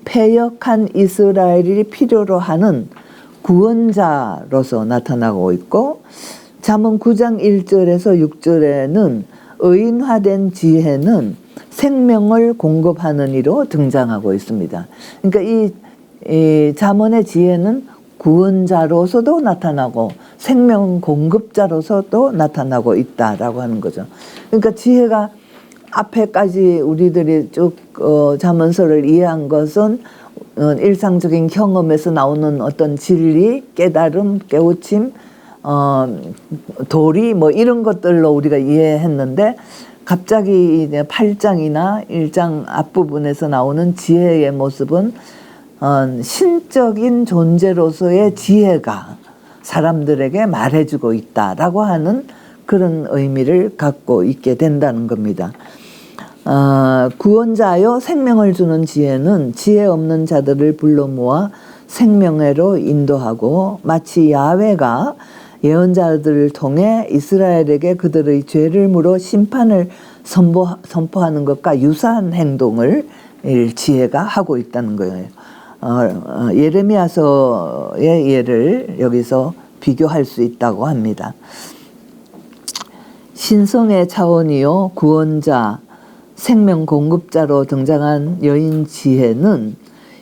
패역한 이스라엘이 필요로 하는 구원자로서 나타나고 있고 잠언 9장 1절에서 6절에는 의인화된 지혜는 생명을 공급하는 이로 등장하고 있습니다. 그러니까 이 잠언의 지혜는 구원자로서도 나타나고 생명 공급자로서도 나타나고 있다라고 하는 거죠. 그러니까 지혜가 앞에까지 우리들이 쭉 잠언서를 이해한 것은 일상적인 경험에서 나오는 어떤 진리, 깨달음, 깨우침, 도리 뭐 이런 것들로 우리가 이해했는데 갑자기 이제 8장이나 1장 앞부분에서 나오는 지혜의 모습은 신적인 존재로서의 지혜가 사람들에게 말해주고 있다라고 하는 그런 의미를 갖고 있게 된다는 겁니다. 구원자여 생명을 주는 지혜는 지혜 없는 자들을 불러 모아 생명회로 인도하고 마치 야훼가 예언자들을 통해 이스라엘에게 그들의 죄를 물어 심판을 선포하는 것과 유사한 행동을 지혜가 하고 있다는 거예요. 예레미야서의 예를 여기서 비교할 수 있다고 합니다. 신성의 차원이요 구원자, 생명 공급자로 등장한 여인 지혜는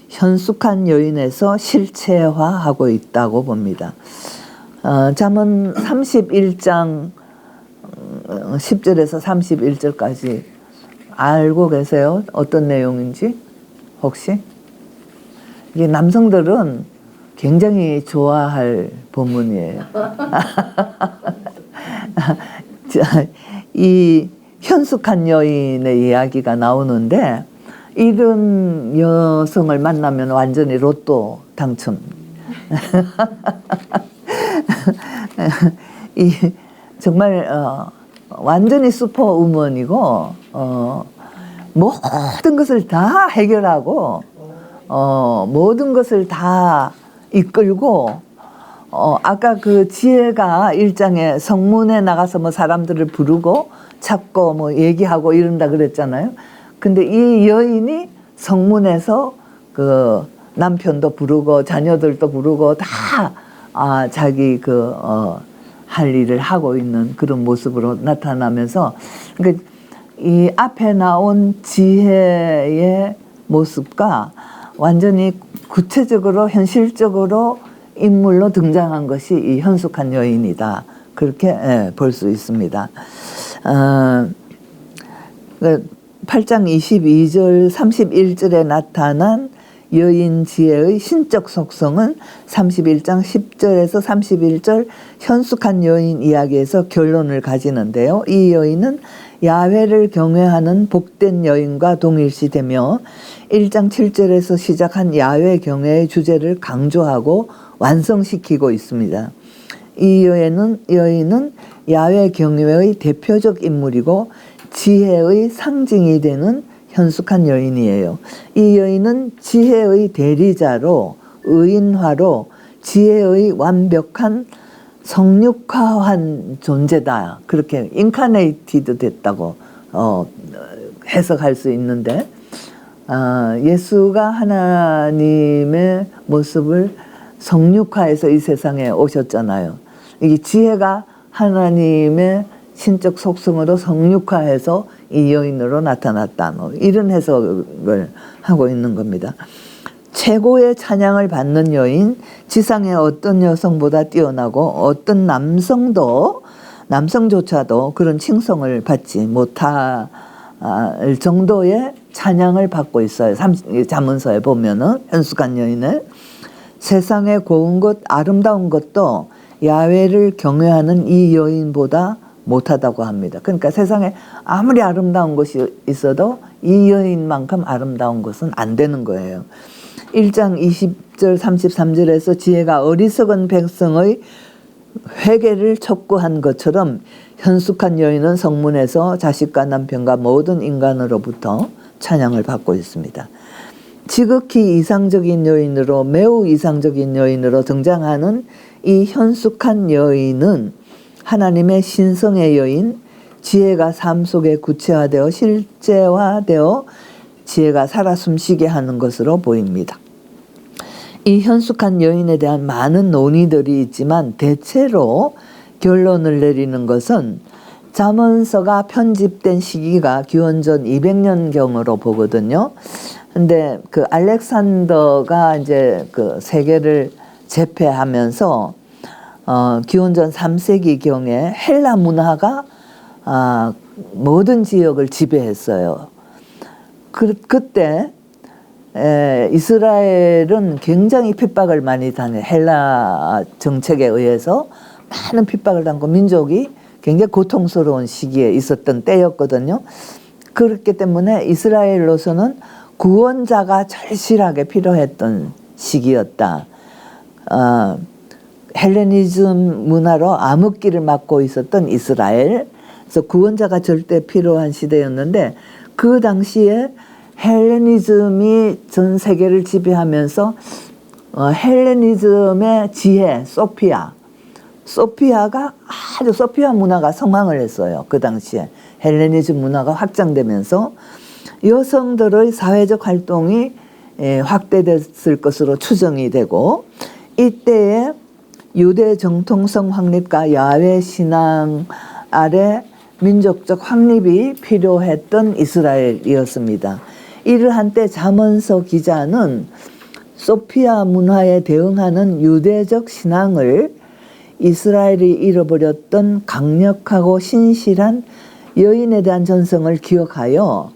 현숙한 여인에서 실체화하고 있다고 봅니다. 잠언 31장 10절에서 31절까지 알고 계세요? 어떤 내용인지 혹시? 이게 남성들은 굉장히 좋아할 본문이에요. 이 현숙한 여인의 이야기가 나오는데 이런 여성을 만나면 완전히 로또 당첨. 정말 완전히 슈퍼우먼이고 모든 것을 다 해결하고 모든 것을 다 이끌고 아까 그 지혜가 1장에 성문에 나가서 뭐 사람들을 부르고 찾고 뭐 얘기하고 이런다 그랬잖아요. 근데 이 여인이 성문에서 그 남편도 부르고 자녀들도 부르고 다 자기 할 일을 하고 있는 그런 모습으로 나타나면서 그러니까 이 앞에 나온 지혜의 모습과 완전히 구체적으로 현실적으로 인물로 등장한 것이 이 현숙한 여인이다. 그렇게 볼 수 있습니다. 8장 22절 31절에 나타난 여인 지혜의 신적 속성은 31장 10절에서 31절 현숙한 여인 이야기에서 결론을 가지는데요. 이 여인은 야훼를 경외하는 복된 여인과 동일시되며 1장 7절에서 시작한 야훼 경외의 주제를 강조하고 완성시키고 있습니다. 이 여인은 야훼 경외의 대표적 인물이고 지혜의 상징이 되는 현숙한 여인이에요. 이 여인은 지혜의 대리자로 의인화로 지혜의 완벽한 성육화한 존재다. 그렇게 인카네이티드 됐다고 해석할 수 있는데 예수가 하나님의 모습을 성육화해서 이 세상에 오셨잖아요. 이 지혜가 하나님의 신적 속성으로 성육화해서 이 여인으로 나타났다. 이런 해석을 하고 있는 겁니다. 최고의 찬양을 받는 여인, 지상의 어떤 여성보다 뛰어나고 어떤 남성조차도 그런 칭송을 받지 못할 정도의 찬양을 받고 있어요. 잠언서에 보면은 현숙한 여인을 세상의 고운 것, 아름다운 것도 야훼를 경외하는 이 여인보다 못하다고 합니다. 그러니까 세상에 아무리 아름다운 것이 있어도 이 여인만큼 아름다운 것은 안 되는 거예요. 1장 20절 33절에서 지혜가 어리석은 백성의 회개를 촉구한 것처럼 현숙한 여인은 성문에서 자식과 남편과 모든 인간으로부터 찬양을 받고 있습니다. 지극히 이상적인 여인으로 매우 이상적인 여인으로 등장하는 이 현숙한 여인은 하나님의 신성의 여인, 지혜가 삶 속에 구체화되어 실제화되어 지혜가 살아 숨쉬게 하는 것으로 보입니다. 이 현숙한 여인에 대한 많은 논의들이 있지만 대체로 결론을 내리는 것은 잠언서가 편집된 시기가 기원전 200년경으로 보거든요. 근데 그 알렉산더가 이제 그 세계를 제패하면서 기원전 3세기경에 헬라 문화가 모든 지역을 지배했어요. 그때 이스라엘은 굉장히 핍박을 많이 당해 헬라 정책에 의해서 많은 핍박을 당하고 민족이 굉장히 고통스러운 시기에 있었던 때였거든요. 그렇기 때문에 이스라엘로서는 구원자가 절실하게 필요했던 시기였다. 헬레니즘 문화로 암흑기를 맞고 있었던 이스라엘, 그래서 구원자가 절대 필요한 시대였는데 그 당시에 헬레니즘이 전 세계를 지배하면서 헬레니즘의 지혜 소피아가 아주 소피아 문화가 성황을 했어요. 그 당시에 헬레니즘 문화가 확장되면서 여성들의 사회적 활동이 확대됐을 것으로 추정이 되고 이때에 유대 정통성 확립과 야훼 신앙 아래 민족적 확립이 필요했던 이스라엘이었습니다. 이러한 때 잠언서 기자는 소피아 문화에 대응하는 유대적 신앙을 이스라엘이 잃어버렸던 강력하고 신실한 여인에 대한 전성을 기억하여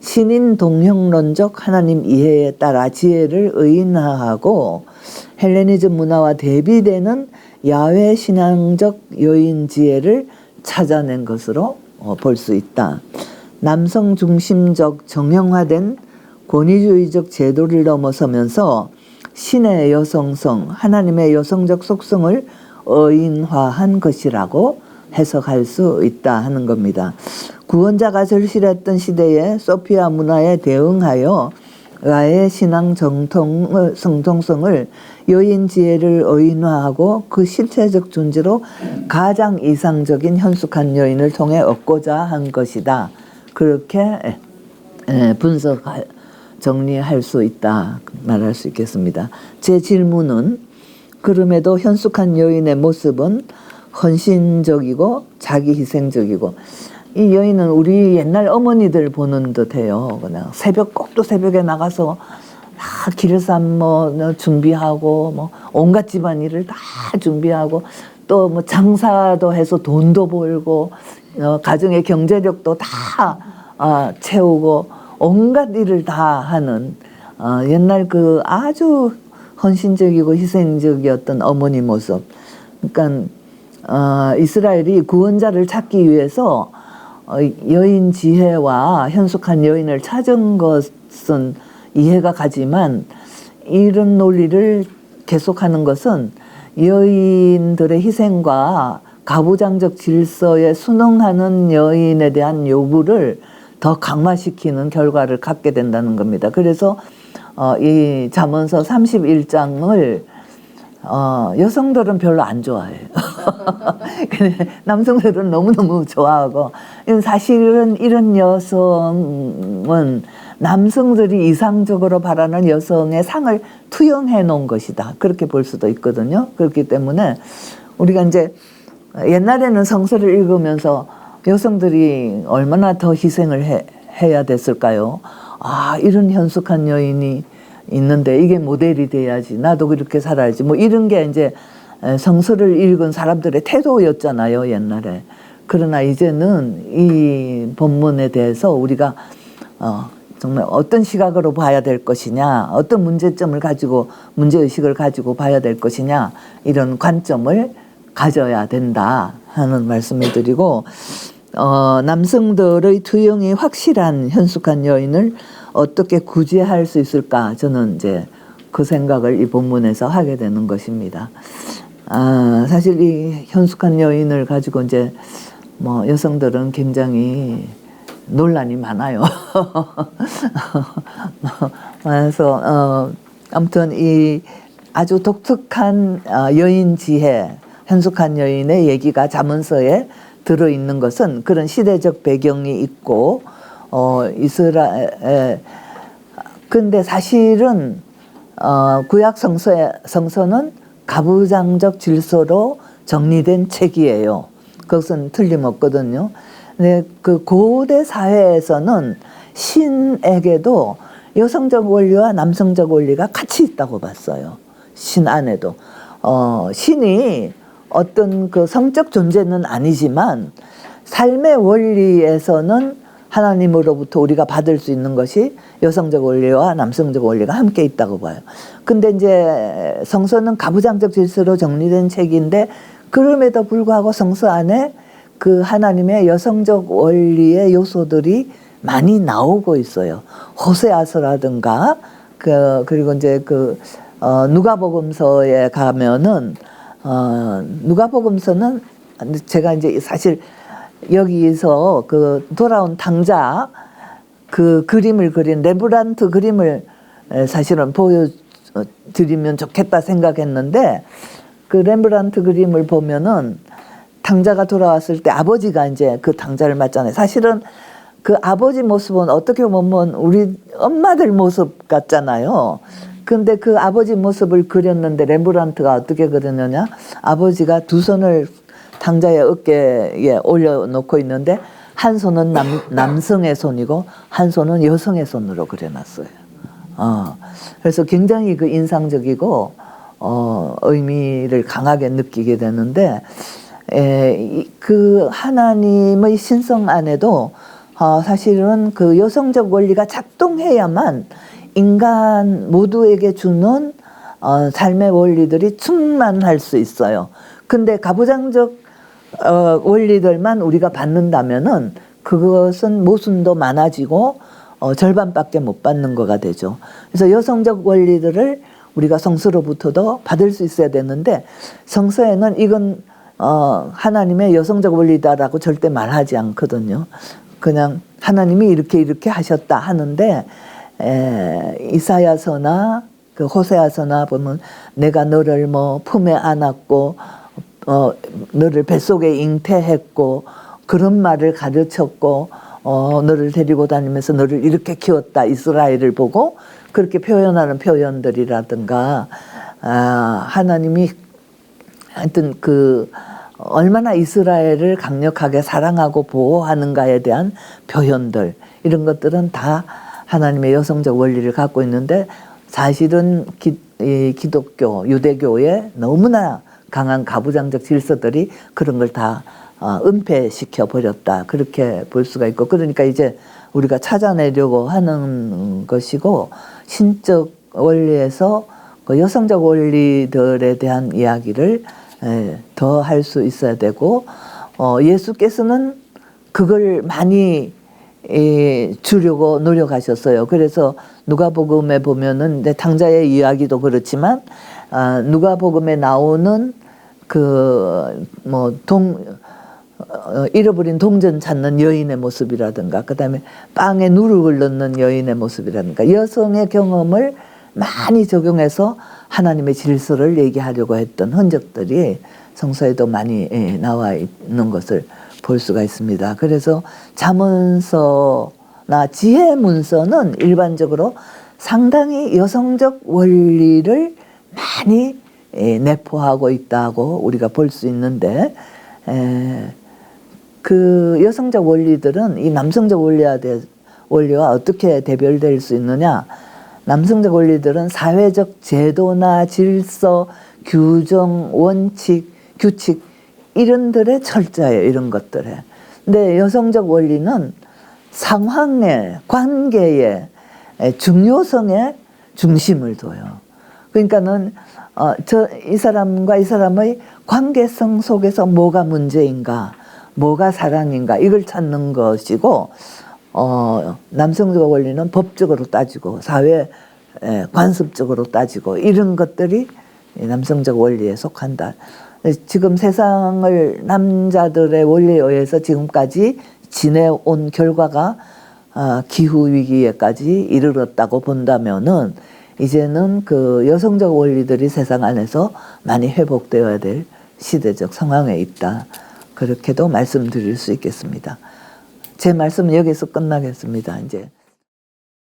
신인 동형론적 하나님 이해에 따라 지혜를 의인화하고 헬레니즘 문화와 대비되는 야훼 신앙적 여인 지혜를 찾아낸 것으로 볼 수 있다. 남성 중심적 정형화된 권위주의적 제도를 넘어서면서 신의 여성성, 하나님의 여성적 속성을 의인화한 것이라고 해석할 수 있다 하는 겁니다. 구원자가 절실했던 시대에 소피아 문화에 대응하여 가의 신앙 정통성을 여인 지혜를 의인화하고 그 실체적 존재로 가장 이상적인 현숙한 여인을 통해 얻고자 한 것이다. 그렇게 분석 정리할 수 있다 말할 수 있겠습니다. 제 질문은 그럼에도 현숙한 여인의 모습은 헌신적이고 자기희생적이고 이 여인은 우리 옛날 어머니들 보는 듯해요. 그냥 꼭두 새벽에 나가서 다 길쌈 준비하고 온갖 집안일을 다 준비하고 또 장사도 해서 돈도 벌고 가정의 경제력도 다 채우고 온갖 일을 다 하는 옛날 그 아주 헌신적이고 희생적이었던 어머니 모습. 그러니까 이스라엘이 구원자를 찾기 위해서 여인 지혜와 현숙한 여인을 찾은 것은 이해가 가지만 이런 논리를 계속하는 것은 여인들의 희생과 가부장적 질서에 순응하는 여인에 대한 요구를 더 강화시키는 결과를 갖게 된다는 겁니다. 그래서 이 잠언서 31장을 여성들은 별로 안 좋아해요. 남성들은 너무너무 좋아하고 사실은 이런 여성은 남성들이 이상적으로 바라는 여성의 상을 투영해 놓은 것이다. 그렇게 볼 수도 있거든요. 그렇기 때문에 우리가 이제 옛날에는 성서를 읽으면서 여성들이 얼마나 더 희생을 해야 됐을까요? 이런 현숙한 여인이 있는데 이게 모델이 돼야지. 나도 그렇게 살아야지. 이런 게 이제 성서를 읽은 사람들의 태도였잖아요, 옛날에. 그러나 이제는 이 본문에 대해서 우리가 정말 어떤 시각으로 봐야 될 것이냐, 어떤 문제의식을 가지고 봐야 될 것이냐, 이런 관점을 가져야 된다 하는 말씀을 드리고, 남성들의 투영이 확실한 현숙한 여인을 어떻게 구제할 수 있을까? 저는 이제 그 생각을 이 본문에서 하게 되는 것입니다. 사실 이 현숙한 여인을 가지고 이제 여성들은 굉장히 논란이 많아요. 그래서 아무튼 이 아주 독특한 여인 지혜, 현숙한 여인의 얘기가 잠언서에 들어있는 것은 그런 시대적 배경이 있고 근데 사실은 구약 성서는 가부장적 질서로 정리된 책이에요. 그것은 틀림없거든요. 근데 그 고대 사회에서는 신에게도 여성적 원리와 남성적 원리가 같이 있다고 봤어요. 신 안에도. 신이 어떤 그 성적 존재는 아니지만 삶의 원리에서는 하나님으로부터 우리가 받을 수 있는 것이 여성적 원리와 남성적 원리가 함께 있다고 봐요. 근데 이제 성서는 가부장적 질서로 정리된 책인데 그럼에도 불구하고 성서 안에 그 하나님의 여성적 원리의 요소들이 많이 나오고 있어요. 호세아서라든가 그리고 이제 누가복음서에 가면은 누가복음서는 제가 이제 사실 여기서 그 돌아온 탕자 그 그림을 그린 레브란트 그림을 사실은 보여드리면 좋겠다 생각했는데 그 렘브란트 그림을 보면은 탕자가 돌아왔을 때 아버지가 이제 그 탕자를 맞잖아요. 사실은 그 아버지 모습은 어떻게 보면 우리 엄마들 모습 같잖아요. 근데 그 아버지 모습을 그렸는데 렘브란트가 어떻게 그렸느냐? 아버지가 두 손을 탕자의 어깨에 올려놓고 있는데 한 손은 남성의 손이고 한 손은 여성의 손으로 그려놨어요. 그래서 굉장히 그 인상적이고 의미를 강하게 느끼게 되는데 그 하나님의 신성 안에도 사실은 그 여성적 원리가 작동해야만 인간 모두에게 주는 삶의 원리들이 충만할 수 있어요. 근데 가부장적 원리들만 우리가 받는다면은 그것은 모순도 많아지고 절반밖에 못 받는 거가 되죠. 그래서 여성적 원리들을 우리가 성서로부터도 받을 수 있어야 되는데 성서에는 이건 하나님의 여성적 원리다라고 절대 말하지 않거든요. 그냥 하나님이 이렇게 하셨다 하는데, 이사야서나 그 호세아서나 보면 내가 너를 뭐 품에 안았고 너를 뱃속에 잉태했고 그런 말을 가르쳤고 너를 데리고 다니면서 너를 이렇게 키웠다, 이스라엘을 보고 그렇게 표현하는 표현들이라든가, 하나님이 하여튼 얼마나 이스라엘을 강력하게 사랑하고 보호하는가에 대한 표현들, 이런 것들은 다 하나님의 여성적 원리를 갖고 있는데, 사실은 기독교, 유대교의 너무나 강한 가부장적 질서들이 그런 걸 다 은폐시켜 버렸다, 그렇게 볼 수가 있고, 그러니까 이제 우리가 찾아내려고 하는 것이고, 신적 원리에서 그 여성적 원리들에 대한 이야기를 더 할 수 있어야 되고, 예수께서는 그걸 많이 주려고 노력하셨어요. 그래서 누가복음에 보면은 당자의 이야기도 그렇지만, 누가복음에 나오는 잃어버린 동전 찾는 여인의 모습이라든가, 그다음에 빵에 누룩을 넣는 여인의 모습이라든가, 여성의 경험을 많이 적용해서 하나님의 질서를 얘기하려고 했던 흔적들이 성서에도 많이 나와 있는 것을 볼 수가 있습니다. 그래서 잠언서나 지혜문서는 일반적으로 상당히 여성적 원리를 많이 내포하고 있다고 우리가 볼 수 있는데, 그 여성적 원리들은 이 남성적 원리와 어떻게 대별될 수 있느냐? 남성적 원리들은 사회적 제도나 질서, 규정, 원칙, 규칙 이런들의 철저해요, 이런 것들에. 근데 여성적 원리는 상황의, 관계의 중요성에 중심을 둬요. 그러니까는 이 사람과 이 사람의 관계성 속에서 뭐가 문제인가, 뭐가 사랑인가, 이걸 찾는 것이고, 남성적 원리는 법적으로 따지고 사회 관습적으로 따지고 이런 것들이 남성적 원리에 속한다. 지금 세상을 남자들의 원리에 의해서 지금까지 지내온 결과가 기후위기에까지 이르렀다고 본다면은, 이제는 그 여성적 원리들이 세상 안에서 많이 회복되어야 될 시대적 상황에 있다, 그렇게도 말씀드릴 수 있겠습니다. 제 말씀은 여기서 끝나겠습니다. 이제.